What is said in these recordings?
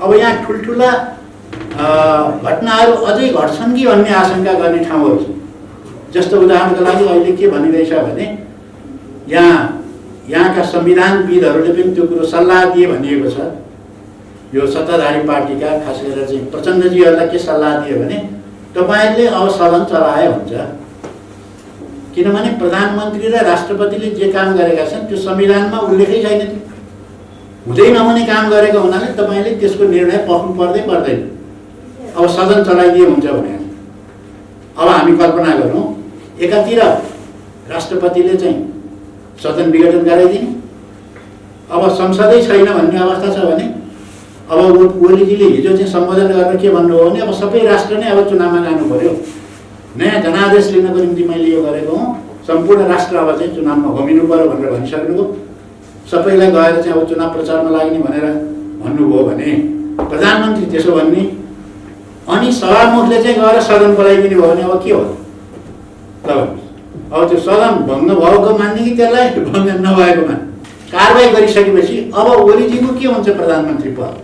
अब यहाँ ठुल्ठुला घटनाहरू अझै घट्छन् कि भन्ने आशंका गर्ने ठाउँहरू छन्। जस्तो उदाहरणको लागि अहिले के भनिरहेछ भने यहाँका संविधानविदहरूले पनि त्यो कुरो सल्लाह दिए भनिएको छ। यो सत्ताधारी पार्टीका खास गरेर चाहिँ प्रचण्डजीहरूलाई के सल्लाह दिए भने तपाईँहरूले अब सदन चलाए हुन्छ, किनभने प्रधानमन्त्री र राष्ट्रपतिले जे काम गरेका छन् त्यो संविधानमा उल्लेखै छैन। त्यो हुँदै नहुने काम गरेको हुनाले तपाईँले त्यसको निर्णय पर्नु पर्दैन। अब सदन चलाइदिए हुन्छ भने अब हामी कल्पना गरौँ, एकातिर राष्ट्रपतिले चाहिँ सदन विघटन गराइदिने, अब संसदै छैन भन्ने अवस्था छ भने अब ओलीजीले हिजो चाहिँ सम्बोधन गर्न के भन्नुभयो भने अब सबै राष्ट्र नै अब चुनावमा जानु पर्यो, नयाँ जनादेश लिनको निम्ति मैले यो गरेको हुँ, सम्पूर्ण राष्ट्र अब चाहिँ चुनावमा होमिनु पर्यो भनेर भनिसक्नुभयो। सबैलाई गएर चाहिँ अब चुनाव प्रचारमा लाग्ने भनेर भन्नुभयो भने प्रधानमन्त्री त्यसो भन्ने, अनि सभामुखले चाहिँ गएर सदन बोलाइदिने भयो भने अब के हो त? अब त्यो सदन भङ्ग भएको मान्ने कि त्यसलाई भङ्ग नभएको मान्ने? कारबाही गरिसकेपछि अब ओलीजीको के हुन्छ प्रधानमन्त्री पद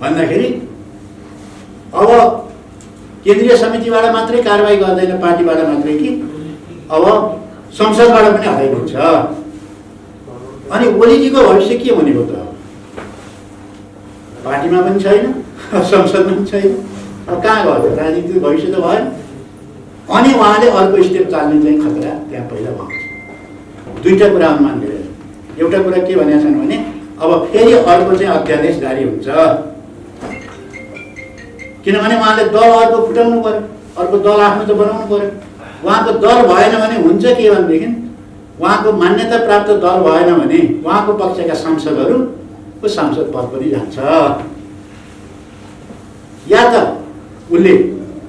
भन्दाखेरि अब केन्द्रीय समितिबाट मात्रै कारबाही गर्दैन, पार्टीबाट मात्रै कि अब संसदबाट पनि हटाइदिन्छ। अनि ओलीजीको भविष्य के हुने भयो त? पार्टीमा पनि छैन, संसदमा पनि छैन, अब कहाँ गयो? राजनीतिक भविष्य त भयो। अनि उहाँले अर्को स्टेप चाल्ने चाहिँ खतरा त्यहाँ पहिला भएको छ। दुईवटा कुरा अनुमान गरेर, एउटा कुरा के भनेका छन् भने अब फेरि अर्को चाहिँ अध्यादेश जारी हुन्छ, किनभने उहाँले दल अर्को फुटाउनु पर्यो, अर्को दल आफ्नो त बनाउनु पर्यो। उहाँको दल भएन भने हुन्छ के भनेदेखि उहाँको मान्यता प्राप्त दल भएन भने उहाँको पक्षका सांसदहरूको सांसद पद पनि जान्छ, या त उसले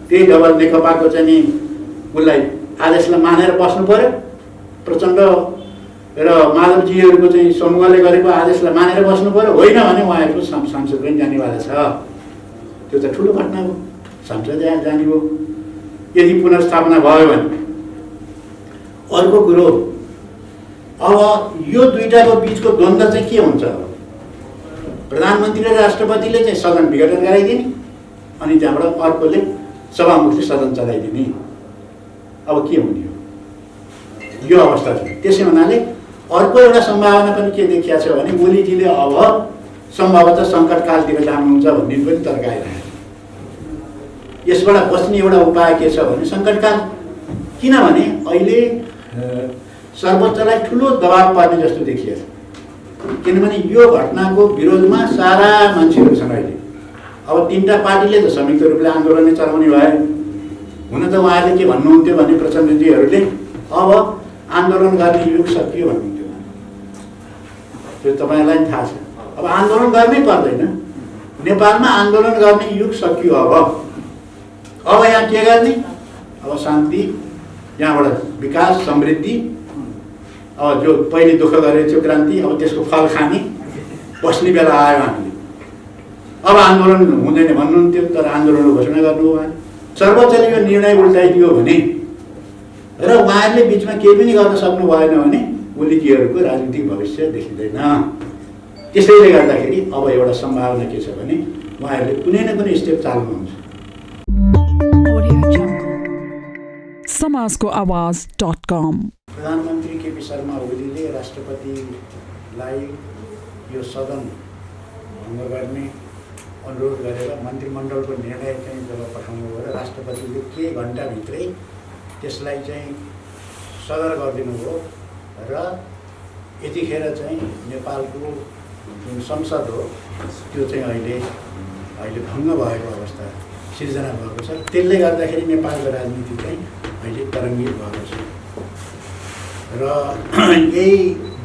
त्यही डबल नेकपाको चाहिँ नि उसलाई आदेशलाई मानेर बस्नु पर्यो, प्रचण्ड र माधवजीहरूको चाहिँ समूहले गरेको आदेशलाई मानेर बस्नु पर्यो, होइन भने उहाँहरूको सांसद पनि जानेवाला छ। त्यो त ठुलो घटना हो, सांसद जाने हो यदि पुनर्स्थापना भयो भने। अर्को कुरो, अब यो दुईटाको बिचको द्वन्द्व चाहिँ के हुन्छ? प्रधानमन्त्री र राष्ट्रपतिले चाहिँ सदन विघटन गराइदिने, अनि त्यहाँबाट अर्कोले सभामुखले सदन चलाइदिने। अब के हुने हो? यो अवस्था छ। त्यसै हुनाले अर्को एउटा सम्भावना पनि के देखिया छ भने ओलीजीले अब सम्भवतः सङ्कटकालतिर जानुहुन्छ भन्ने पनि तर्क आइरहेको छ। यसबाट बच्ने एउटा उपाय के छ भने सङ्कटकाल, किनभने अहिले सर्वोच्चलाई ठुलो दबाब पर्ने जस्तो देखिएछ, किनभने यो घटनाको विरोधमा सारा मान्छेहरू छन् अहिले। अब तीनटा पार्टीले त संयुक्त रूपले आन्दोलन चलाउने भए, हुन त उहाँहरूले के भन्नुहुन्थ्यो भने प्रचण्डजीहरूले अब आन्दोलन गर्ने युग सकियो भन्नुहुन्थ्यो। त्यो तपाईँलाई थाहा छ, अब आन्दोलन गर्नै पर्दैन, नेपालमा आन्दोलन गर्ने युग सकियो। अब यहाँ के गर्ने? अब शान्ति, यहाँबाट विकास समृद्धि, अब जो पहिले दुःख गरेको थियो क्रान्ति, अब त्यसको फल खाने बस्ने बेला आयो हामीले। अब आन्दोलन हुँदैन भन्नुहुन्थ्यो, तर आन्दोलन घोषणा गर्नु उहाँ सर्वोच्चले यो निर्णय उल्टाइदियो भने र उहाँहरूले बिचमा केही पनि गर्न सक्नु भएन भने ओलीजीहरूको राजनीतिक भविष्य देखिँदैन। त्यसैले गर्दाखेरि अब एउटा सम्भावना के छ भने उहाँहरूले कुनै न कुनै स्टेप चाल्नुहुन्छ। समाजको आवाज.com। प्रधानमन्त्री केपी शर्मा ओलीले राष्ट्रपतिलाई यो सदन भङ्ग गर्ने अनुरोध गरेर मन्त्रीमण्डलको निर्णय चाहिँ जब पठाउनु भयो र राष्ट्रपतिले के घन्टाभित्रै त्यसलाई चाहिँ सदर गरिदिनु भयो र यतिखेर चाहिँ नेपालको जुन संसद हो त्यो चाहिँ अहिले भङ्ग भएको अवस्था सिर्जना भएको छ। त्यसले गर्दाखेरि नेपालको राजनीति चाहिँ अहिले तरङ्गित भएको छ र यही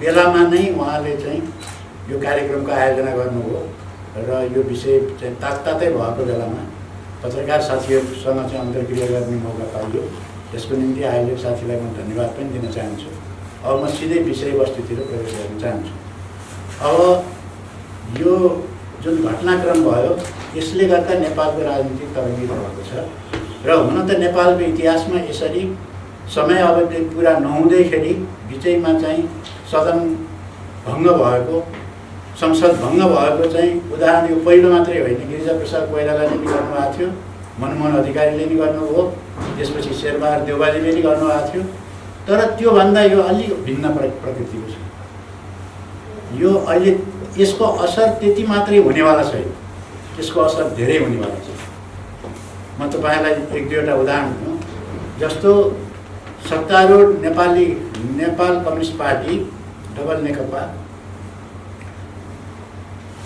बेलामा नै उहाँले चाहिँ यो कार्यक्रमको आयोजना गर्नुभयो र यो विषय चाहिँ तात्तातै भएको बेलामा पत्रकार साथीहरूसँग चाहिँ अन्तर्क्रिया गर्ने मौका पाइयो। यसको निम्ति आयोजक साथीलाई म धन्यवाद पनि दिन चाहन्छु। अब म सिधै विषयवस्तुतिर प्रवेश गर्न चाहन्छु। अब यो जुन घटनाक्रम भयो यसले गर्दा नेपालको राजनीति तरङ्गित भएको छ र हुन त नेपालको इतिहासमा यसरी समय अवधि पुरा नहुँदैखेरि बिचैमा चाहिँ सदन भङ्ग भएको संसद भङ्ग भएको चाहिँ उदाहरण यो पहिलो मात्रै होइन, गिरिजाप्रसाद कोइरालाले नि गर्नुभएको थियो, मनमोहन अधिकारीले नि गर्नुभयो, त्यसपछि शेरबहादुर देउवाजीले नि गर्नुभएको थियो। तर त्योभन्दा यो अलिक भिन्न प्रकृतिको छ। यो अहिले यसको असर त्यति मात्रै हुनेवाला छैन, यसको असर धेरै हुनेवाला छ। म तपाईँलाई एक दुईवटा उदाहरण दिउँ। जस्तो सत्तारूढ नेपाल कम्युनिस्ट पार्टी डबल नेकपा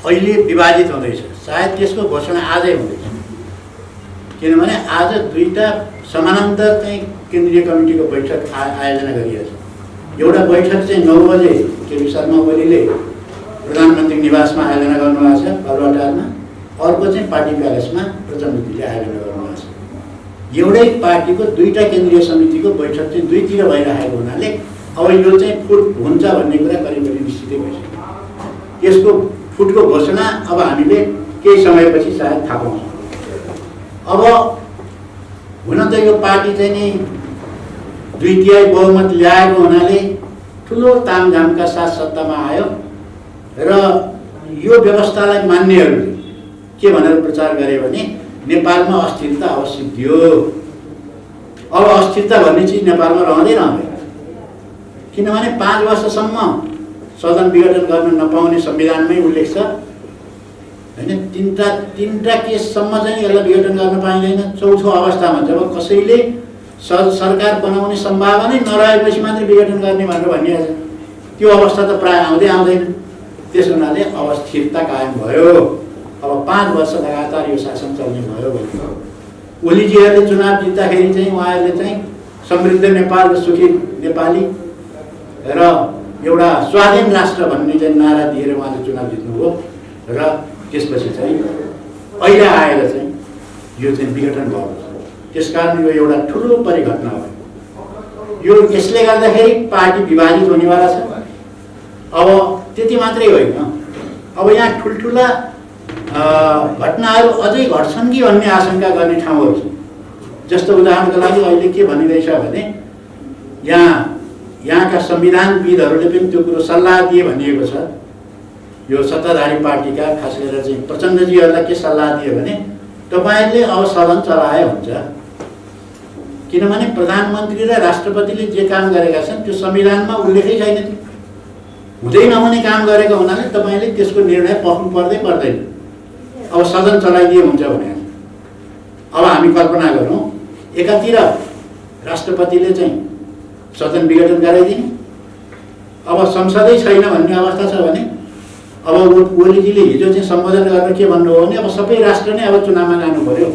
अहिले विभाजित हुँदैछ। सायद त्यसको घोषणा आजै हुँदैछ, किनभने आज दुईटा समानान्तर चाहिँ केन्द्रीय कमिटीको बैठक आयोजना गरिएको छ। एउटा बैठक चाहिँ 9 बजे केपी शर्मा ओलीले प्रधानमन्त्री निवासमा आयोजना गर्नुभएको छ बालुवाटारमा, अर्को चाहिँ पार्टी प्यालेसमा प्रचण्डजीले आयोजना गर्नुभएको छ। एउटै पार्टीको दुईटा केन्द्रीय समितिको बैठक चाहिँ दुईतिर भइरहेको हुनाले अब यो चाहिँ फुट हुन्छ भन्ने कुरा करिब करिब निश्चितै भइसक्यो। यसको फुटको घोषणा अब हामीले केही समयपछि सायद थाहा पाउँछौँ। अब हुन त यो पार्टी चाहिँ नि 2/3 बहुमत ल्याएको हुनाले ठुलो तामझामका साथ सत्तामा आयो र यो व्यवस्थालाई मान्नेहरूले के भनेर प्रचार गरे भने नेपालमा अस्थिरता अवश्य दियो। अब अस्थिरता भन्ने चिज नेपालमा रहँदैन, किनभने 5 वर्षसम्म सदन विघटन गर्न नपाउने संविधानमै उल्लेख छ हैन। तीनटा केससम्म चाहिँ यसलाई विघटन गर्न पाइँदैन। चौथो अवस्थामा जब कसैले सरकार बनाउने सम्भावना नै नरहेपछि मात्रै विघटन गर्ने भनेर भनिएको छ, त्यो अवस्था त प्राय आउँदैन। त्यस हुनाले अब स्थिरता कायम भयो। अब 5 वर्ष लगातार यो शासन चल्ने भयो भने ओलीजीहरूले चुनाव जित्दाखेरि चाहिँ उहाँहरूले चाहिँ समृद्ध नेपाल र सुखी नेपाली र एउटा स्वाधीन राष्ट्र भन्ने चाहिँ नारा दिएर उहाँले चुनाव जित्नुभयो र त्यसपछि चाहिँ अहिले आएर चाहिँ यो चाहिँ विघटन भएको छ। त्यसकारण यो एउटा ठुलो परिघटना हो। यो यसले गर्दाखेरि पार्टी विभाजित हुनेवाला छ। अब त्यति मात्रै होइन, अब यहाँ ठुल्ठुला घटनाहरू अझै घट्छन् कि भन्ने आशंका गर्ने ठाउँहरू छन्। जस्तो उदाहरणको लागि अहिले के भनिरहेछ भने यहाँका संविधानविदहरूले पनि त्यो कुरो सल्लाह दिए भनिएको छ। यो सत्ताधारी पार्टीका खास गरेर चाहिँ प्रचण्डजीहरूलाई के सल्लाह दियो भने तपाईँले अब सदन चलाए हुन्छ, किनभने प्रधानमन्त्री र राष्ट्रपतिले जे काम गरेका छन् त्यो संविधानमा उल्लेखै छैन। त्यो हुँदै नहुने काम गरेको हुनाले तपाईँले त्यसको निर्णय पर्नु पर्दैन। अब सदन चलाइदिए हुन्छ भने अब हामी कल्पना गरौँ, एकातिर राष्ट्रपतिले चाहिँ सदन विघटन गराइदिने, अब संसदै छैन भन्ने अवस्था छ भने अब ओलीजीले हिजो चाहिँ सम्बोधन गरेर के भन्नुभयो भने अब सबै राष्ट्र नै अब चुनावमा जानु पर्यो,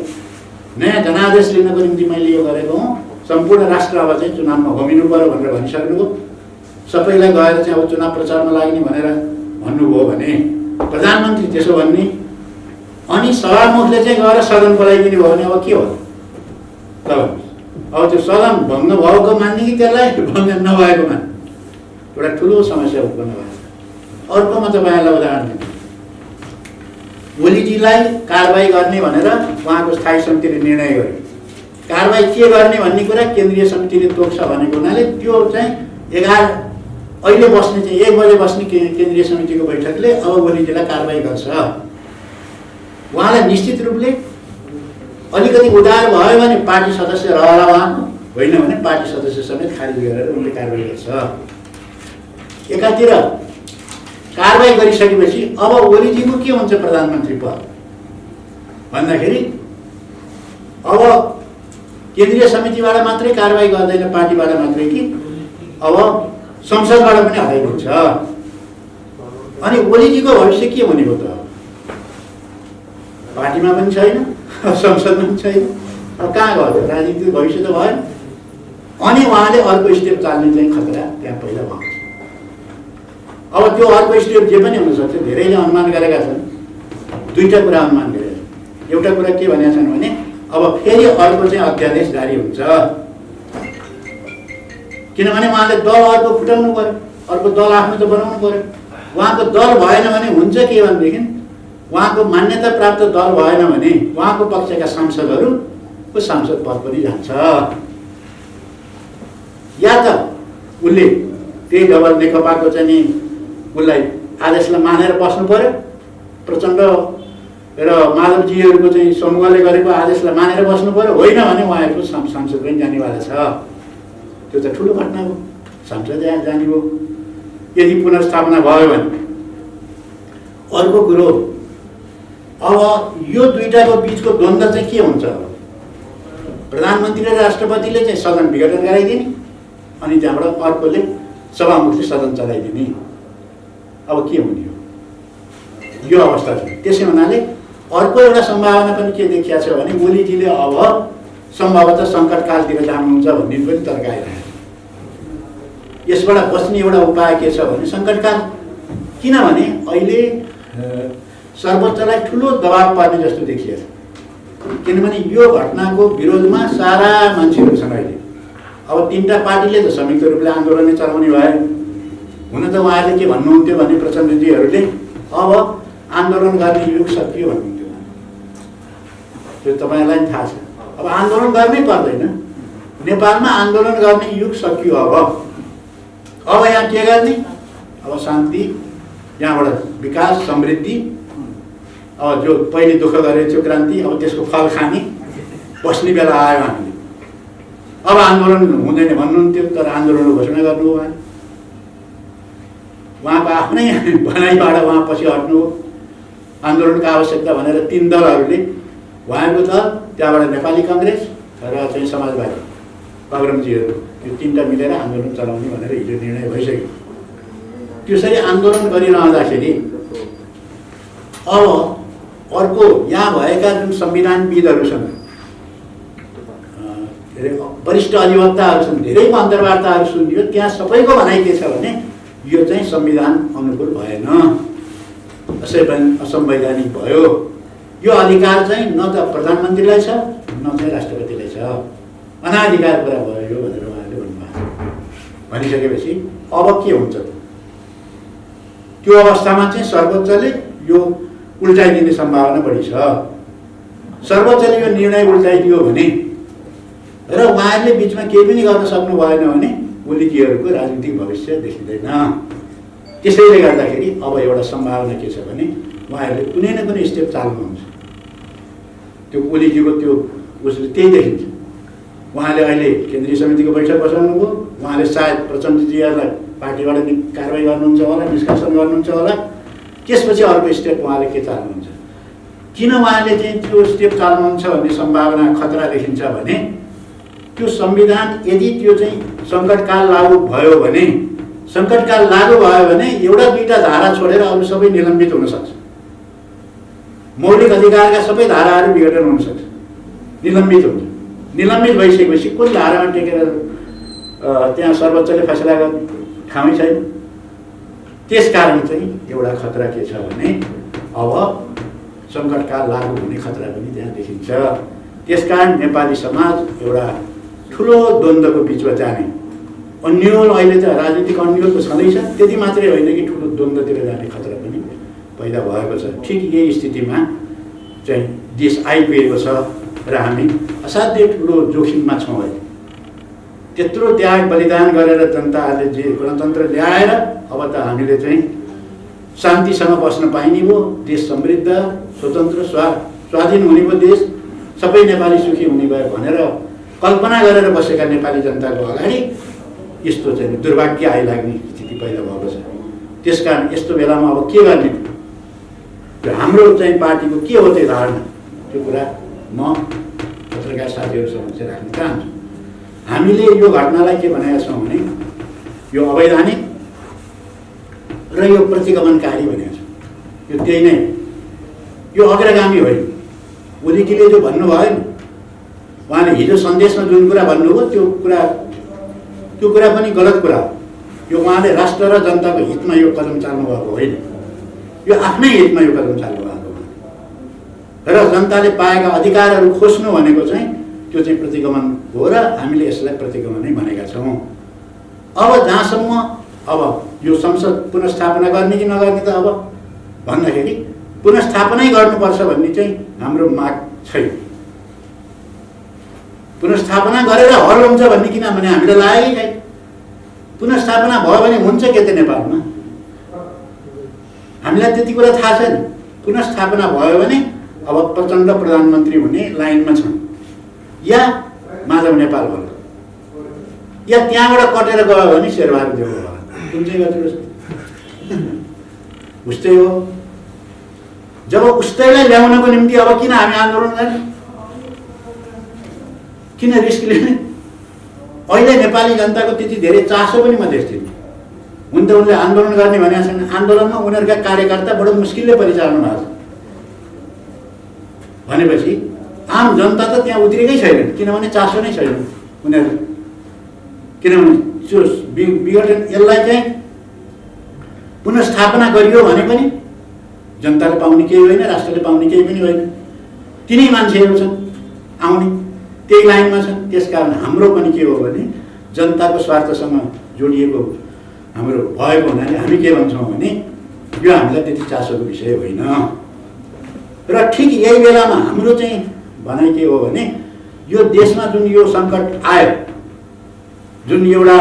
नयाँ जनादेश लिनको निम्ति मैले यो गरेको हुँ, सम्पूर्ण राष्ट्र अब चाहिँ चुनावमा होमिनु पर्यो भनेर भनिसक्नुभयो। सबैलाई गएर चाहिँ अब चुनाव प्रचारमा लाग्ने भनेर भन्नुभयो भने प्रधानमन्त्री त्यसो भन्ने, अनि सभामुखले चाहिँ गएर सदन बोलाइदिने भयो भने अब के हो त? अब त्यो सदन भङ्ग भएको मान्ने कि त्यसलाई भङ्ग नभएको मान्ने, एउटा ठुलो समस्या उत्पन्न भएको छ। अर्को म तपाईँहरूलाई उदाहरण दिन्छु। ओलीजीलाई कारबाही गर्ने भनेर उहाँको स्थायी समितिले निर्णय गर्यो। कारबाही के गर्ने भन्ने कुरा केन्द्रीय समितिले तोक्छ भनेको हुनाले त्यो चाहिँ अहिले बस्ने चाहिँ 1 बजे बस्ने केन्द्रीय समितिको बैठकले अब ओलीजीलाई कारबाही गर्छ। उहाँलाई निश्चित रूपले अलिकति उदार भयो भने पार्टी सदस्य रहला उहाँको, होइन भने पार्टी सदस्य समेत खारिज गरेर उनले कारबाही गर्छ। एकातिर कारबाही गरिसकेपछि अब ओलीजीको के हुन्छ प्रधानमन्त्री पद भन्दाखेरि अब केन्द्रीय समितिबाट मात्रै कारबाही गर्दैन, पार्टीबाट मात्रै कि अब संसदबाट पनि हटाइदिन्छ। अनि ओलीजीको भविष्य के हुने हो त? पार्टीमा पनि छैन, संसदमा पनि छैन, अब कहाँ गयो? राजनीतिक भविष्य त भएन। अनि उहाँले अर्को स्टेप चाल्ने चाहिँ खतरा त्यहाँ पहिला भएको छ। अब त्यो अर्को स्टेप जे पनि हुनसक्छ। धेरैले अनुमान गरेका छन्, दुईटा कुरा अनुमान गरेका छन्। एउटा कुरा के भनेका छन् भने अब फेरि अर्को चाहिँ अध्यादेश जारी हुन्छ, किनभने उहाँले दल अर्को फुटाउनु पर्यो, अर्को दल आफ्नो त बनाउनु पर्यो। उहाँको दल भएन भने हुन्छ के भनेदेखि उहाँको मान्यता प्राप्त दल भएन भने उहाँको पक्षका सांसदहरूको सांसद पद पनि जान्छ। या त उसले त्यही डबल नेकपाको चाहिँ नि उसलाई आदेशलाई मानेर बस्नु पर्यो। प्रचण्ड र माधवजीहरूको चाहिँ समूहले गरेको आदेशलाई मानेर बस्नु पर्यो, होइन भने उहाँहरूको संसद पनि जानेवाला छ। त्यो त ठुलो घटना हो, संसद जाने हो यदि पुनर्स्थापना भयो भने। अर्को कुरो, अब यो दुईटाको बिचको द्वन्द्व चाहिँ के हुन्छ? प्रधानमन्त्री र राष्ट्रपतिले चाहिँ सदन विघटन गराइदिने अनि त्यहाँबाट अर्कोले सभामुखले सदन चलाइदिने। अब के हुने हो यो अवस्था छ। त्यसै हुनाले अर्को एउटा सम्भावना पनि के देखिया छ भने ओलीजीले अब सम्भवतः सङ्कटकालतिर जानुहुन्छ भन्ने पनि तर्क आइरहेको छ। यसबाट बच्ने एउटा उपाय के छ भने सङ्कटकाल। किनभने अहिले सर्वोच्चलाई ठुलो दबाब पर्ने जस्तो देखिएको छ। किनभने यो घटनाको विरोधमा सारा मान्छेहरू छन् अहिले। अब तीनटा पार्टीले त संयुक्त रूपले आन्दोलन चलाउने भए। हुन त उहाँहरूले के भन्नुहुन्थ्यो भने प्रचण्डजीहरूले अब आन्दोलन गर्ने युग सकियो भन्नुहुन्थ्यो। त्यो तपाईँलाई पनि थाहा छ। अब आन्दोलन गर्नै पर्दैन, नेपालमा आन्दोलन गर्ने युग सकियो। अब यहाँ के गर्ने? अब शान्ति, यहाँबाट विकास समृद्धि, अब जो पहिले दुःख गरेको थियो क्रान्ति, अब त्यसको फल खाने बस्ने बेला आयो हामीले। अब आन्दोलन हुँदैन भन्नुहुन्थ्यो, तर आन्दोलन घोषणा गर्नु हो। उहाँको आफ्नै भनाइबाट उहाँ पछि हट्नु हो। आन्दोलनको आवश्यकता भनेर तीन दलहरूले, उहाँको दल, त्यहाँबाट नेपाली काङ्ग्रेस र चाहिँ समाजवादी अग्रमजीहरू, यो तीनटा मिलेर आन्दोलन चलाउने भनेर हिजो निर्णय भइसक्यो। त्यसरी आन्दोलन गरिरहँदाखेरि अब अर्को यहाँ भएका जुन संविधानविदहरू छन्, वरिष्ठ अधिवक्ताहरू छन्, धेरैको अन्तर्वार्ताहरू सुनियो। त्यहाँ सबैको भनाइ के छ भने यो चाहिँ संविधान अनुकूल भएन, असंवैधानिक भयो। यो अधिकार चाहिँ न त प्रधानमन्त्रीलाई छ न चाहिँ राष्ट्रपतिलाई छ, अनाधिकार कुरा भयो यो भनेर उहाँले भन्नुभएको। भनिसकेपछि अब के हुन्छ त? त्यो अवस्थामा चाहिँ सर्वोच्चले यो उल्टाइदिने सम्भावना बढी छ। सर्वोच्चले यो निर्णय उल्टाइदियो भने र उहाँहरूले बिचमा केही पनि गर्न सक्नु भएन भने ओलीजीहरूको राजनीतिक भविष्य देखिँदैन। त्यसैले गर्दाखेरि अब एउटा सम्भावना के छ भने उहाँहरूले कुनै न कुनै स्टेप चाल्नुहुन्छ। त्यो ओलीजीको त्यो उसले त्यही देखिन्छ। उहाँले अहिले केन्द्रीय समितिको बैठक बसाउनुभयो। उहाँले सायद प्रचण्डजीहरूलाई पार्टीबाट कारवाही गर्नुहुन्छ होला, निष्कासन गर्नुहुन्छ होला। त्यसपछि अर्को स्टेप उहाँले के चाल्नुहुन्छ? किन उहाँले चाहिँ त्यो स्टेप चाल्नुहुन्छ भन्ने सम्भावना खतरा देखिन्छ भने त्यो संविधान यदि त्यो चाहिँ सङ्कटकाल लागू भयो भने, सङ्कटकाल लागू भयो भने एउटा दुईटा धारा छोडेर अरू सबै निलम्बित हुन सक्छ। मौलिक अधिकारका सबै धाराहरू विघटन हुन सक्छ, निलम्बित हुन्छ। निलम्बित भइसकेपछि कुन धारामा टेकेर त्यहाँ सर्वोच्चले फैसला गर्ने ठाउँै छैन। त्यसकारण चाहिँ एउटा खतरा के छ भने अब सङ्कटकाल लागू हुने खतरा पनि त्यहाँ देखिन्छ। त्यसकारण नेपाली समाज एउटा ठुलो द्वन्द्वको बिचमा जाने, अन्यल, अहिले त राजनीतिक अन्यल त छँदैछ, त्यति मात्रै होइन कि ठुलो द्वन्द्वतिर जाने खतरा पनि पैदा भएको छ। ठिक यही स्थितिमा चाहिँ देश आइपुगेको छ र हामी असाध्यै ठुलो जोखिममा छौँ। अहिले त्यत्रो त्याग बलिदान गरेर जनताहरूले जे गणतन्त्र ल्याएर अब त हामीले चाहिँ शान्तिसँग बस्न पाइने भयो, देश समृद्ध, स्वतन्त्र, स्वाधीन हुने भयो, देश सबै नेपाली सुखी हुने भयो भनेर कल्पना गरेर बसेका नेपाली जनताको अगाडि यस्तो चाहिँ दुर्भाग्य आइलाग्ने स्थिति पैदा भएको छ। त्यसकारण यस्तो बेलामा अब के गर्ने? हाम्रो चाहिँ पार्टीको के हो त्यो धारणा? त्यो कुरा म पत्रकार साथीहरूसँग चाहिँ राख्न चाहन्छु। हामीले यो घटनालाई के भनेका छौँ भने यो अवैधानिक र यो प्रतिगमनकारी भनेको छ। यो त्यही नै, यो अग्रगामी होइन। ओलीजीले जो भन्नुभयो नि, उहाँले हिजो सन्देशमा जुन कुरा भन्नुभयो त्यो कुरा पनि गलत कुरा हो। यो उहाँले राष्ट्र र जनताको हितमा यो कदम चाल्नुभएको होइन, यो आफ्नै हितमा यो कदम चाल्नुभएको हो। र जनताले पाएका अधिकारहरू खोज्नु भनेको चाहिँ त्यो चाहिँ प्रतिगमन हो र हामीले यसलाई प्रतिगमनै भनेका छौँ। अब जहाँसम्म अब यो संसद पुनर्स्थापना गर्ने कि नगर्ने त अब भन्दाखेरि पुनर्स्थापनै गर्नुपर्छ भन्ने चाहिँ हाम्रो माग छैन। पुनर्स्थापना गरेर हल हुन्छ भन्ने किनभने हामीलाई लागेकै छैन। पुनर्स्थापना भयो भने हुन्छ के त नेपालमा? हामीलाई त्यति कुरा थाहा छैन। पुनर्स्थापना भयो भने अब प्रचण्ड प्रधानमन्त्री हुने लाइनमा छन् या माधव नेपाल होला या त्यहाँबाट कटेर गयो भने शेरबहादुर देउवा होला। कुन चाहिँ गर्छ उस्तै हो। जब उस्तैलाई ल्याउनको निम्ति अब किन हामी आन्दोलन गर्ने, किन रिस्क लिने? अहिले नेपाली जनताको त्यति धेरै चासो पनि म देख्दिनँ। हुन त उनले आन्दोलन गर्ने भनेका छन्, आन्दोलनमा उनीहरूका कार्यकर्ता बडो मुस्किलले परिचालन भएको छ भनेपछि आम जनता त त्यहाँ उत्रेकै छैन, किनभने चासो नै छैन उनीहरू। किनभने विघटन यसलाई चाहिँ पुनर्स्थापना गरियो भने पनि जनताले पाउने केही होइन, राष्ट्रले पाउने केही पनि होइन। तिनै मान्छेहरू छन् आउने, त्यही लाइनमा छन्। त्यसकारण हाम्रो पनि के हो भने जनताको स्वार्थसँग जोडिएको हाम्रो भएको हुनाले हामी के भन्छौँ भने यो हामीलाई त्यति चासोको विषय होइन। र ठिक यही बेलामा हाम्रो चाहिँ भनाइ के हो भने यो देशमा जुन यो सङ्कट आयो, जुन एउटा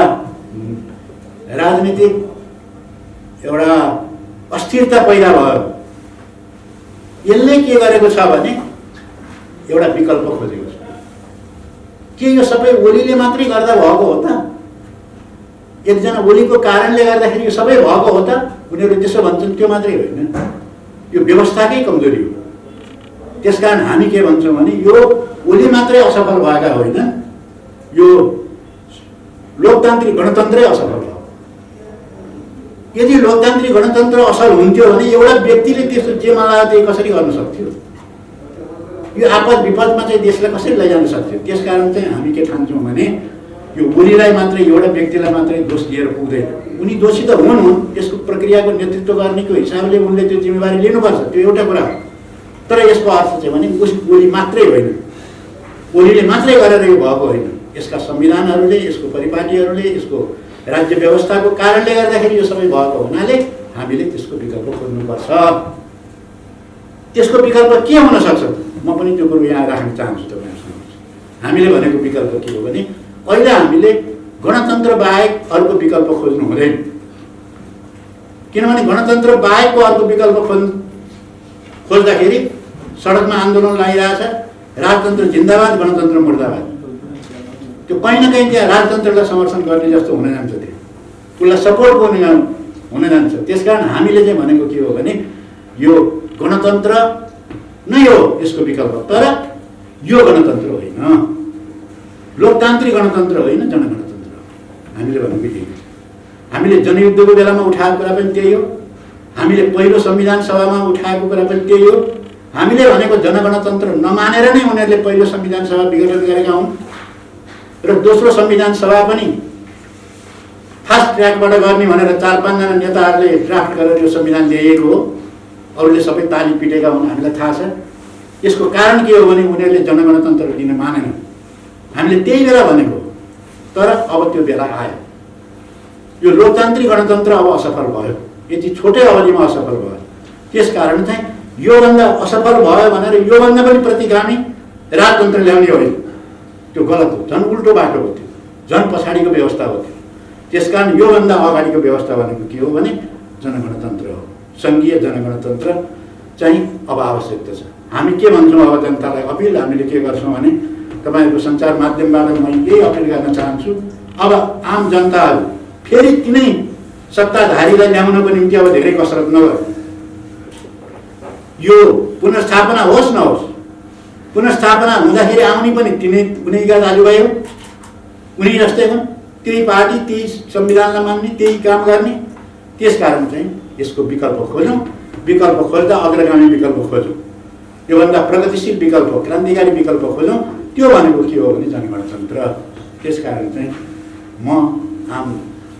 राजनीतिक एउटा अस्थिरता पैदा भयो, यसले के गरेको छ भने एउटा विकल्प खोजेको छ। के यो सबै ओलीले मात्रै गर्दा भएको हो त? एकजना ओलीको कारणले गर्दाखेरि यो सबै भएको हो त? उनीहरू त्यसो भन्छन्, त्यो मात्रै होइन, यो व्यवस्थाकै कमजोरी हो। त्यसकारण हामी के भन्छौँ भने यो ओली मात्रै असफल भएका होइन, यो लोकतान्त्रिक गणतन्त्रै असफल भयो। यदि लोकतान्त्रिक गणतन्त्र असल हुन्थ्यो भने एउटा व्यक्तिले त्यस्तो जे मलाई त्यही कसरी गर्न सक्थ्यो? यो आपद विपदमा चाहिँ देशलाई कसरी लैजान सक्थ्यो? त्यसकारण चाहिँ हामी के ठान्छौँ भने यो ओलीलाई मात्रै, एउटा व्यक्तिलाई मात्रै दोष दिएर पुग्दैन। उनी दोषी त हुन्, यसको प्रक्रियाको नेतृत्व गर्नेको हिसाबले उनले त्यो जिम्मेवारी लिनुपर्छ, त्यो एउटा कुरा हो। तर यसको अर्थ चाहिँ भने ओली मात्रै होइन, ओलीले मात्रै गरेर यो भएको होइन। यसका संविधानहरूले, यसको परिपाटीहरूले, यसको राज्य व्यवस्थाको कारणले गर्दाखेरि यो सबै भएको हुनाले हामीले त्यसको विकल्प खोज्नुपर्छ। त्यसको विकल्प के हुन सक्छ? म पनि त्यो कुरो यहाँ राख्न चाहन्छु तपाईँहरूसँग। हामीले भनेको विकल्प के हो भने अहिले हामीले गणतन्त्र बाहेक अर्को विकल्प खोज्नु हुँदैन। किनभने गणतन्त्र बाहेकको अर्को विकल्प खोज्दाखेरि सडकमा आन्दोलन लागिरहेछ, राजतन्त्र जिन्दाबाद, गणतन्त्र मुर्दाबाद। त्यो कहीँ न कहीँ त्यहाँ राजतन्त्रलाई समर्थन गर्ने जस्तो हुन जान्छ, त्यो उसलाई सपोर्ट हुन जान्छ। त्यसकारण हामीले चाहिँ भनेको के हो भने यो गणतन्त्र नै हो यसको विकल्प, तर यो गणतन्त्र होइन, लोकतान्त्रिक गणतन्त्र होइन, जनगणतन्त्र। हामीले भनेको यही हो। हामीले जनयुद्धको बेलामा उठाएको कुरा पनि त्यही हो, हामीले पहिलो संविधान सभामा उठाएको कुरा पनि त्यही हो। हामीले भनेको जनगणतन्त्र नमानेर नै उनीहरूले पहिलो संविधान सभा विघटन गरेका हुन् र दोस्रो संविधान सभा पनि फास्ट ट्र्याकबाट गर्ने भनेर 4-5 जना नेताहरूले ड्राफ्ट गरेर यो संविधान ल्याइएको हो। अरूले सबै ताली पिटेका हुन्, हामीलाई थाहा छ। यसको कारण के हो भने उनीहरूले जनगणतन्त्र दिन मानेनन्। हामीले त्यही बेला भनेको, तर अब त्यो बेला आयो। यो लोकतान्त्रिक गणतन्त्र अब असफल भयो, यति छोटै अवधिमा असफल भयो। त्यसकारण चाहिँ योभन्दा असफल भयो भनेर योभन्दा पनि प्रतिगामी राजतन्त्र ल्याउने होइन, त्यो गलत हो, झन् उल्टो बाटो हो, त्यो झन् पछाडिको व्यवस्था हो त्यो। त्यसकारण योभन्दा अगाडिको व्यवस्था भनेको के हो भने जनगणतन्त्र हो। सङ्घीय जनगणतन्त्र चाहिँ अब आवश्यकता छ। हामी के भन्छौँ अब जनतालाई अपिल हामीले के गर्छौँ भने तपाईँहरूको सञ्चार माध्यमबाट म यही अपिल गर्न चाहन्छु, अब आम जनताहरू फेरि तिनै सत्ताधारीलाई ल्याउनको निम्ति अब धेरै कसरत नगर्नु। यो पुनर्स्थापना होस् नहोस्, पुनर्स्थापना हुँदाखेरि आउने पनि उनीका दाजुभाइ हो, उनी जस्तै हुन्, त्यही पार्टी, त्यही संविधानलाई मान्ने, त्यही काम गर्ने। त्यसकारण चाहिँ यसको विकल्प खोजौँ, विकल्प खोज्दा अग्रगामी विकल्प खोजौँ, योभन्दा प्रगतिशील विकल्प, क्रान्तिकारी विकल्प खोजौँ। त्यो भनेको के हो भने जनगणतन्त्र। त्यसकारण चाहिँ म आम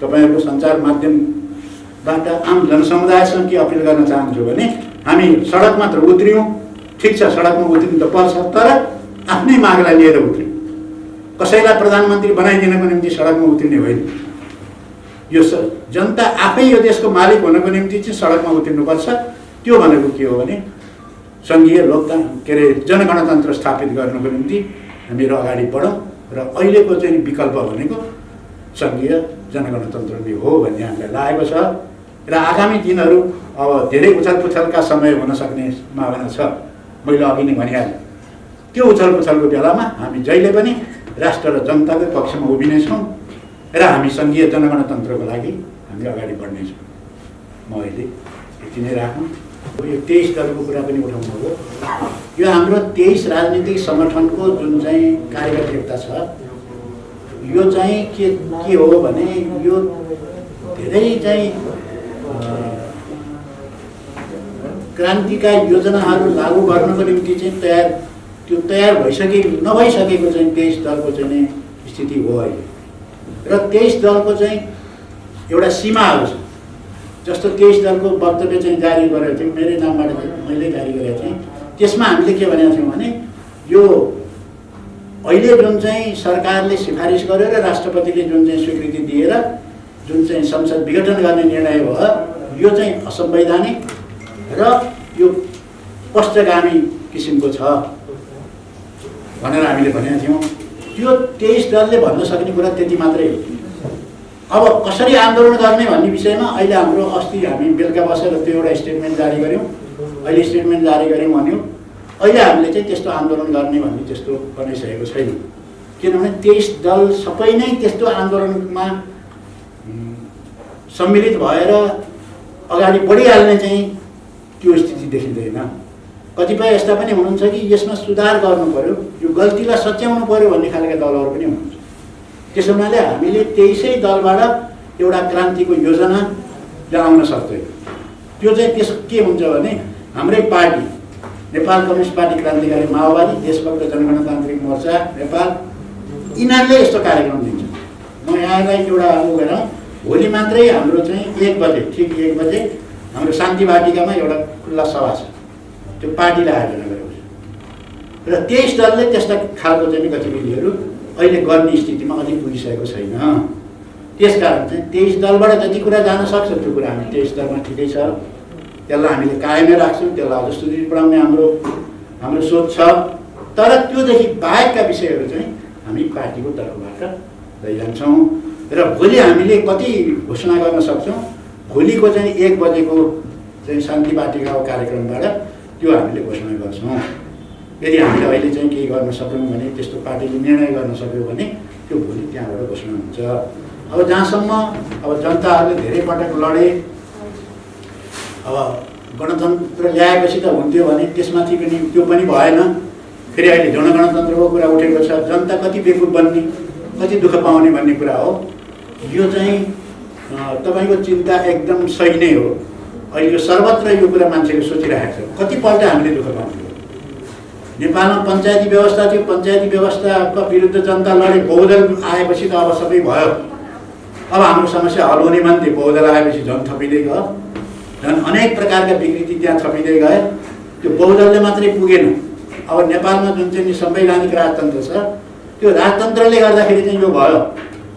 तपाईँहरूको सञ्चार माध्यमबाट आम जनसमुदायसँग के अपिल गर्न चाहन्छु भने हामी सडक मात्र उत्रियौँ, ठिक छ, सडकमा उत्रिनु त पर्छ, तर आफ्नै मागलाई लिएर उत्रियौँ। कसैलाई प्रधानमन्त्री बनाइदिनको निम्ति सडकमा उत्रिने होइन। यो जनता आफै यो देशको मालिक हुनको निम्ति चाहिँ सडकमा उत्रिनुपर्छ। त्यो भनेको के हो भने सङ्घीय जनगणतन्त्र स्थापित गर्नको निम्ति हामीहरू अगाडि बढौँ र अहिलेको चाहिँ विकल्प भनेको सङ्घीय जनगणतन्त्र नै हो भन्ने हामीलाई लागेको छ। र आगामी दिनहरू अब धेरै उछलपुछलका समय हुन सक्ने सम्भावना छ। मैले अघि नै भनिहालेँ, त्यो उछलपुछलको बेलामा हामी जहिले पनि राष्ट्र र जनताको पक्षमा उभिनेछौँ र हामी सङ्घीय जनगणतन्त्रको लागि हामी अगाडि बढ्नेछौँ। म अहिले यति नै राखौँ। यो 23 दलको कुरा पनि उठाउनु हो। यो हाम्रो 23 राजनीतिक सङ्गठनको जुन चाहिँ कार्यगत एकता छ, यो चाहिँ के हो भने यो धेरै चाहिँ क्रान्तिका योजनाहरू लागू गर्नको निम्ति चाहिँ तयार नभइसकेको चाहिँ 23 दलको चाहिँ स्थिति हो अहिले। र 23 दलको चाहिँ एउटा सीमाहरू छ। जस्तो 23 दलको वक्तव्य चाहिँ जारी गरेको थियौँ, मेरै नामबाट मैले जारी गरेको थिएँ। त्यसमा हामीले के भनेका थियौँ भने यो अहिले जुन चाहिँ सरकारले सिफारिस गर्यो र राष्ट्रपतिले जुन चाहिँ स्वीकृति दिएर जुन चाहिँ संसद विघटन गर्ने निर्णय भयो, यो चाहिँ असंवैधानिक र यो पश्चगामी किसिमको छ भनेर हामीले भनेका थियौँ। त्यो 23 दलले भन्न सक्ने कुरा त्यति मात्रै हो। अब कसरी आन्दोलन गर्ने भन्ने विषयमा अहिले हाम्रो अस्ति हामी बेलुका बसेर त्यो एउटा स्टेटमेन्ट जारी गऱ्यौँ। अहिले स्टेटमेन्ट जारी गऱ्यौँ भन्यौँ। अहिले हामीले चाहिँ त्यस्तो आन्दोलन गर्ने भन्ने त्यस्तो बनाइसकेको छैन। किनभने 23 दल सबै नै त्यस्तो आन्दोलनमा सम्मिलित भएर अगाडि बढिहाल्ने चाहिँ त्यो स्थिति देखिँदैन। कतिपय यस्ता पनि हुनुहुन्छ कि यसमा सुधार गर्नु पर्यो, यो गल्तीलाई सच्याउनु पर्यो भन्ने खालका दलहरू पनि हुनुहुन्छ। त्यसो हुनाले हामीले 23 दलबाट एउटा क्रान्तिको योजना ल्याउन सक्दैन। त्यो चाहिँ त्यसो के हुन्छ भने हाम्रै पार्टी नेपाल कम्युनिस्ट पार्टी क्रान्तिकारी माओवादी, देशभक्त जनगणतान्त्रिक मोर्चा नेपाल, यिनीहरूले यस्तो कार्यक्रम दिन्छ। म यहाँलाई एउटा गरौँ, भोलि मात्रै हाम्रो चाहिँ 1 बजे, ठिक 1 बजे हाम्रो शान्ति वाटिकामा एउटा खुल्ला सभा छ। त्यो पार्टीले आयोजना गरेको छ र 23 दलले त्यस्ता खालको चाहिँ गतिविधिहरू अहिले गर्ने स्थितिमा अझै पुगिसकेको छैन। त्यसकारण चाहिँ 23 दलबाट जति कुरा जान सक्छ त्यो कुरा हामी 23 दलमा ठिकै छ, त्यसलाई हामीले कायमै राख्छौँ, त्यसलाई अझ सुदृढ बनाउने हाम्रो सोच छ। तर त्योदेखि बाहेकका विषयहरू चाहिँ हामी पार्टीको तर्फबाट लैजान्छौँ र भोलि हामीले कति घोषणा गर्न सक्छौँ, भोलिको चाहिँ 1 बजेको चाहिँ शान्ति वाटिकाको कार्यक्रमबाट त्यो हामीले घोषणा गर्छौँ। यदि हामीले अहिले चाहिँ केही गर्न सक्यौँ भने, त्यस्तो पार्टीले निर्णय गर्न सक्यो भने त्यो भोलि त्यहाँबाट घोषणा हुन्छ। अब जहाँसम्म अब जनताहरूले धेरै पटक लडे, अब गणतन्त्र ल्याएपछि त हुन्थ्यो भने त्यसमाथि पनि त्यो पनि भएन। फेरि अहिले जनगणतन्त्रको कुरा उठेको छ, जनता कति बेकुब बन्ने, कति दुःख पाउने भन्ने कुरा हो। यो चाहिँ तपाईँको चिन्ता एकदम सही नै हो। अहिले यो सर्वत्र यो कुरा मान्छेले सोचिरहेको छ, कतिपल्ट हामीले दुःख पाउँथ्यौँ। नेपालमा पञ्चायती व्यवस्था थियो, पञ्चायती व्यवस्थाका विरुद्ध जनता लडे, बहुदल आएपछि त अब सबै भयो। अब हाम्रो समस्या हल हुने मान्थे, बहुदल आएपछि झन् थपिँदै गयो, झन् अनेक प्रकारका विकृति त्यहाँ थपिँदै गए। त्यो बहुदलले मात्रै पुगेन। अब नेपालमा जुन चाहिँ संवैधानिक राजतन्त्र छ, त्यो राजतन्त्रले गर्दाखेरि चाहिँ यो भयो।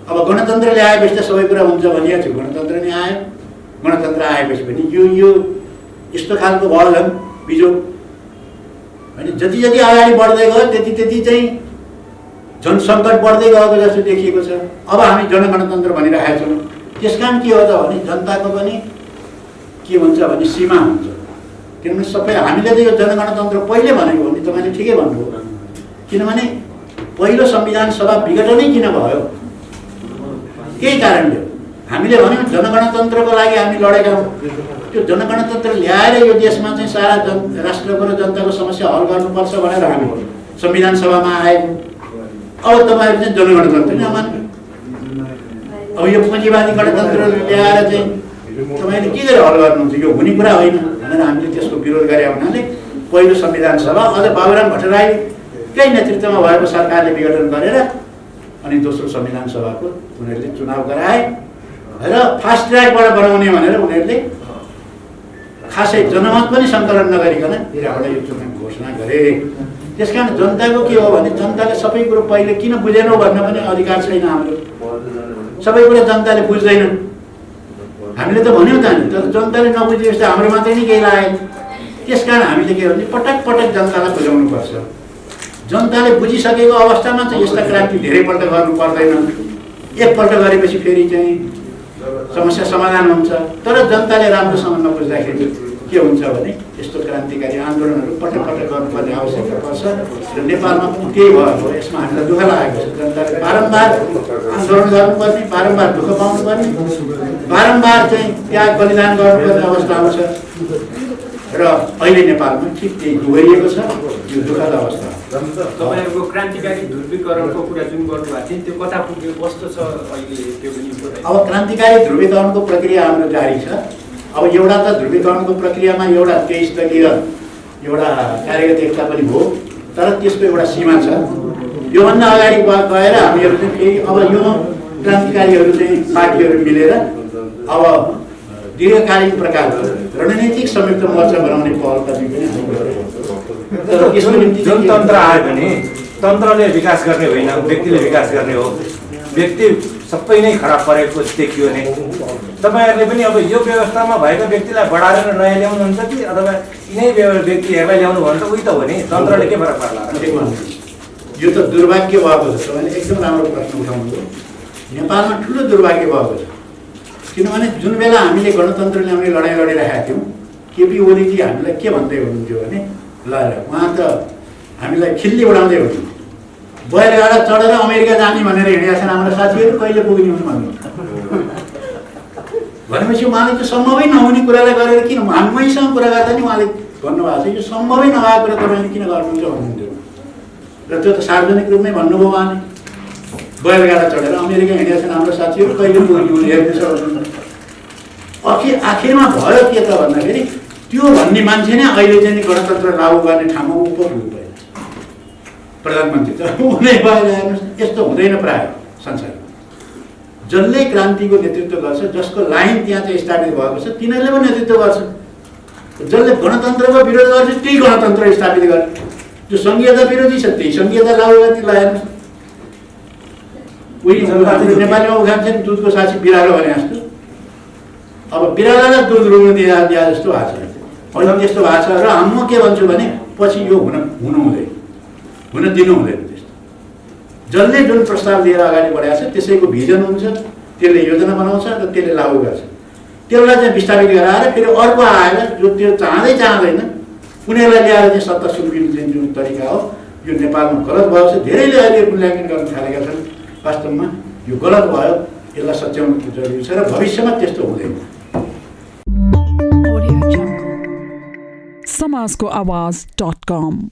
अब गणतन्त्र ल्याएपछि त सबै कुरा हुन्छ भनिएको थियो, गणतन्त्र नै आयो। गणतन्त्र आएपछि पनि यो यस्तो खालको भयो झन् बिजोग होइन। जति जति अगाडि बढ्दै गयो त्यति चाहिँ झन् सङ्कट बढ्दै गएको जस्तो देखिएको छ। अब हामी जनगणतन्त्र भनिरहेका छौँ। त्यसकारण के हो त भने जनताको पनि के हुन्छ भने सीमा हुन्छ। किनभने सबै हामीले त यो जनगणतन्त्र पहिले भनेको हो नि, तपाईँले ठिकै भन्नुभयो। किनभने पहिलो संविधान सभा विघटनै किन भयो, केही कारणले हामीले भन्यौँ जनगणतन्त्रको लागि हामी लडेका हौँ। त्यो जनगणतन्त्र ल्याएर यो देशमा चाहिँ सारा राष्ट्रको र जनताको समस्या हल गर्नुपर्छ भनेर हामी संविधान सभामा आएको। अब तपाईँहरू चाहिँ जनगणतन्त्र नमान्नु, अब यो पुँजीवादी गणतन्त्र ल्याएर चाहिँ तपाईँले के गरेर हल गर्नुहुन्छ, यो हुने कुरा होइन भनेर हामीले त्यसको विरोध गरे हुनाले पहिलो संविधान सभा अझ बाबुराम भट्टराईकै नेतृत्वमा भएको सरकारले विघटन गरेर अनि दोस्रो संविधान सभाको उनीहरूले चुनाव गराए र फास्ट ट्र्याकबाट बनाउने भनेर उनीहरूले खासै जनमत पनि सङ्कलन नगरिकन यहाँबाट यो चुनाव घोषणा गरे। त्यसकारण जनताको के हो भने जनताले सबै कुरो पहिले किन बुझेनौ भन्न पनि अधिकार छैन हाम्रो। सबै कुरा जनताले बुझ्दैनन्। हामीले त भन्यौँ त नि, तर जनताले नबुझेपछि हाम्रो मात्रै नै केही लागेन। त्यसकारण हामीले के भने पटक पटक जनतालाई बुझाउनुपर्छ। जनताले बुझिसकेको अवस्थामा चाहिँ यस्ता क्रान्ति धेरैपल्ट गर्नु पर्दैन। एकपल्ट गरेपछि फेरि चाहिँ समस्या समाधान हुन्छ। तर जनताले राम्रोसँग नबुझ्दाखेरि के हुन्छ भने यस्तो क्रान्तिकारी आन्दोलनहरू पटक पटक गर्नुपर्ने आवश्यकता पर्छ र नेपालमा पनि त्यही भयो। यसमा हामीलाई दुःख लागेको छ। जनताले बारम्बार आन्दोलन गर्नुपर्ने, बारम्बार दुःख पाउनुपर्ने, बारम्बार चाहिँ त्याग बलिदान गर्नुपर्ने अवस्था आउँछ र अहिले नेपालमा ठिक त्यही दोहोरिएको छ। यो दुःखद अवस्था। तपाईँहरूको क्रान्तिकारी ध्रुवीकरणको कुरा जुन गर्नुभएको थियो त्यो कता पुग्यो, कस्तो छ अहिले त्यो पनि? अब क्रान्तिकारी ध्रुवीकरणको प्रक्रिया हाम्रो जारी छ। अब एउटा त ध्रुवीकरणको प्रक्रियामा एउटा 23 दलीय एउटा कार्यगत एकता पनि हो, तर त्यसको एउटा सीमा छ। योभन्दा अगाडि गएर हामीहरू चाहिँ फेरि अब यो क्रान्तिकारीहरू चाहिँ पार्टीहरू मिलेर अब दीर्घकालीन प्रकारको रणनीतिक संयुक्त मोर्चा बनाउने पहल पनि तर यसको निम्ति जुन तन्त्र आयो भने तन्त्रले विकास गर्ने होइन, व्यक्तिले विकास गर्ने हो। व्यक्ति सबै नै खराब परेको देखियो भने तपाईँहरूले पनि अब यो व्यवस्थामा भएका व्यक्तिलाई बढाएर नयाँ ल्याउनुहुन्छ कि अथवा यिनै व्यक्तिहरूलाई ल्याउनु भने त उही त हो नि, तन्त्रले के फरक पर्ला? यो त दुर्भाग्य भएको छ। तपाईँले एकदम राम्रो प्रश्न उठाउनुभयो। नेपालमा ठुलो दुर्भाग्य भएको छ। किनभने जुन बेला हामीले गणतन्त्र ल्याउने लडाइँ लडिरहेका थियौँ, केपी ओलीजी हामीलाई के भन्दै हुनुहुन्थ्यो भने ल उहाँ त हामीलाई खिल्ली उडाउँदै हुनुहुन्थ्यो। बैलगाडा चढेर अमेरिका जाने भनेर हिँडेका छन् हाम्रो साथीहरू, कहिले पुग्ने हुन् भन्नु भनेपछि उहाँले त्यो सम्भवै नहुने कुरालाई गरेर किन हामीसँग कुरा गर्दा नि उहाँले भन्नुभएको छ यो सम्भवै नभएको कुरा तपाईँले किन गर्नुहुन्छ भन्नुहुन्थ्यो र त्यो त सार्वजनिक रूपमै भन्नुभयो उहाँले। बैलगाडा चढेर अमेरिका हिँडेका छन् हाम्रो साथीहरू, कहिले पुग्ने हुन् हेर्दैछ भन्नुहुन्छ। आखिरमा भयो के त भन्दाखेरि त्यो भन्ने मान्छे नै अहिले चाहिँ गणतन्त्र लागू गर्ने ठाउँमा ऊ पो पुग्यो प्रधानमन्त्री। त हुँदै भएर हेर्नुहोस्, यस्तो हुँदैन प्रायः संसारमा। जसले क्रान्तिको नेतृत्व गर्छ, जसको लाइन त्यहाँ चाहिँ स्थापित भएको छ, तिनीहरूले पनि नेतृत्व गर्छ। जसले गणतन्त्रको विरोध गर्छ त्यही गणतन्त्र स्थापित गर्छ। जो सङ्घीयता विरोधी छ त्यही सङ्घीयता लागू गर्ने हेर्नुहोस्। उही नेपालीमा उखान्छ नि दुधको साक्षी बिरालो भने जस्तो। अब बिरालोलाई दुध रुनु दिए जस्तो भएको छ। अहिले त्यस्तो भएको छ र म के भन्छु भने पछि यो हुनु हुँदैन, हुन दिनु हुँदैन। त्यस्तो जसले जुन प्रस्ताव लिएर अगाडि बढाएको छ त्यसैको भिजन हुन्छ, त्यसले योजना बनाउँछ र त्यसले लागू गर्छ। त्यसलाई चाहिँ विस्थापित गराएर फेरि अर्को आएर जो त्यो चाहँदैन उनीहरूलाई ल्याएर चाहिँ सत्ता सुल्किने चाहिँ जुन तरिका हो यो नेपालमा गलत भएको छ। धेरैले अहिले मूल्याङ्कन गर्न थालेका छन्। वास्तवमा यो गलत भयो, यसलाई सच्याउनु जरुरी छ र भविष्यमा त्यस्तो हुँदैन। समाजको आवाज.com